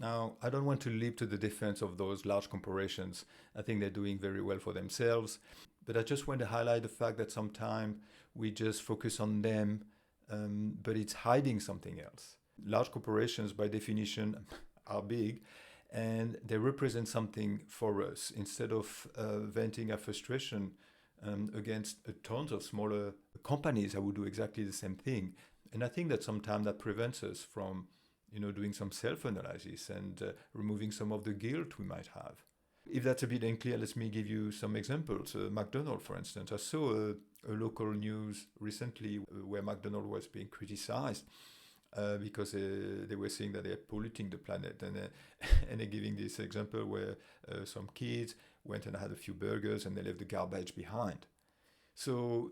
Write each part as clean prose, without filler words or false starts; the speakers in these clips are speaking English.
Now, I don't want to leap to the defense of those large corporations. I think they're doing very well for themselves. But I just want to highlight the fact that sometimes we just focus on them, but it's hiding something else. Large corporations, by definition, are big, and they represent something for us. Instead of venting our frustration against tons of smaller companies, I would do exactly the same thing. And I think that sometimes that prevents us from doing some self-analysis and removing some of the guilt we might have. If that's a bit unclear, let me give you some examples. McDonald's, for instance. I saw a local news recently where McDonald's was being criticized because they were saying that they're polluting the planet. And they're giving this example where some kids went and had a few burgers and they left the garbage behind. So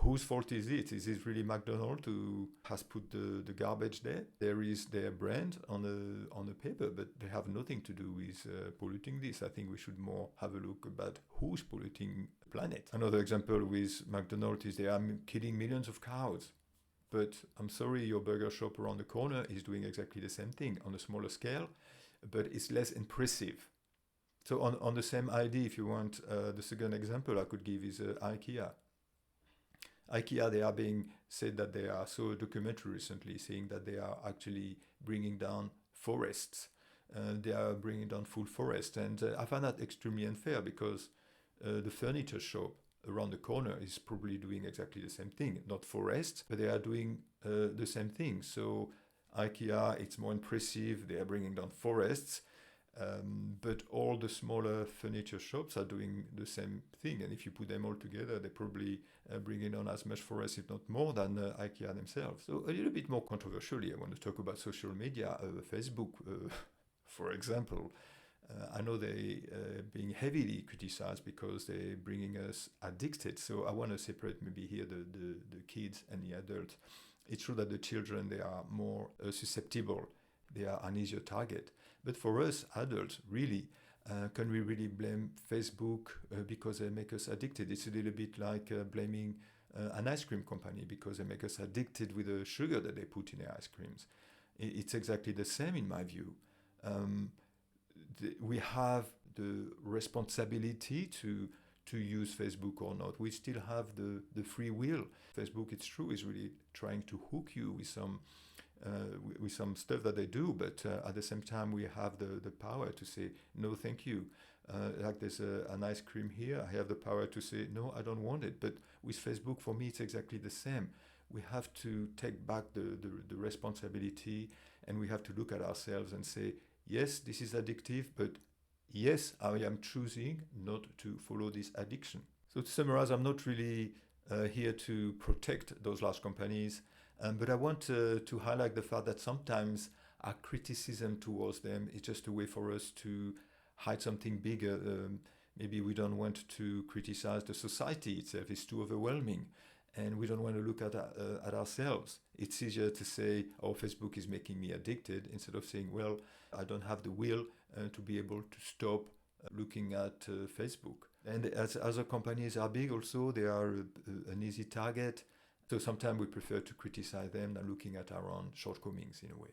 whose fault is it? Is it really McDonald's who has put the garbage there? There is their brand on the paper, but they have nothing to do with polluting this. I think we should more have a look about who's polluting the planet. Another example with McDonald's is they are killing millions of cows. But I'm sorry, your burger shop around the corner is doing exactly the same thing on a smaller scale, but it's less impressive. So on the same idea, if you want, the second example I could give is IKEA. IKEA, they are being said that they are so documentary recently, saying that they are actually bringing down forests. They are bringing down full forests. And I find that extremely unfair because the furniture shop around the corner is probably doing exactly the same thing. Not forests, but they are doing the same thing. So IKEA, it's more impressive. They are bringing down forests. But all the smaller furniture shops are doing the same thing. And if you put them all together, they're probably bringing on as much forest, if not more, than IKEA themselves. So a little bit more controversially, I want to talk about social media, Facebook, for example. I know they being heavily criticized because they're bringing us addicted. So I want to separate maybe here the kids and the adults. It's true that the children, they are more susceptible. They are an easier target. But for us adults, really, can we really blame Facebook because they make us addicted? It's a little bit like blaming an ice cream company because they make us addicted with the sugar that they put in their ice creams. It's exactly the same in my view. We have the responsibility to use Facebook or not. We still have the free will. Facebook, it's true, is really trying to hook you with some stuff that they do, but at the same time we have the power to say no thank you. Like there's an ice cream here, I have the power to say no, I don't want it. But with Facebook, for me, it's exactly the same. We have to take back the responsibility, and we have to look at ourselves and say, yes, this is addictive, but yes, I am choosing not to follow this addiction. So to summarize, I'm not really here to protect those large companies. But I want to highlight the fact that sometimes our criticism towards them is just a way for us to hide something bigger. Maybe we don't want to criticize the society itself. It's too overwhelming. And we don't want to look at ourselves. It's easier to say, oh, Facebook is making me addicted, instead of saying, well, I don't have the will to be able to stop looking at Facebook. And as other companies are big also, they are an easy target. So sometimes we prefer to criticize them than looking at our own shortcomings in a way.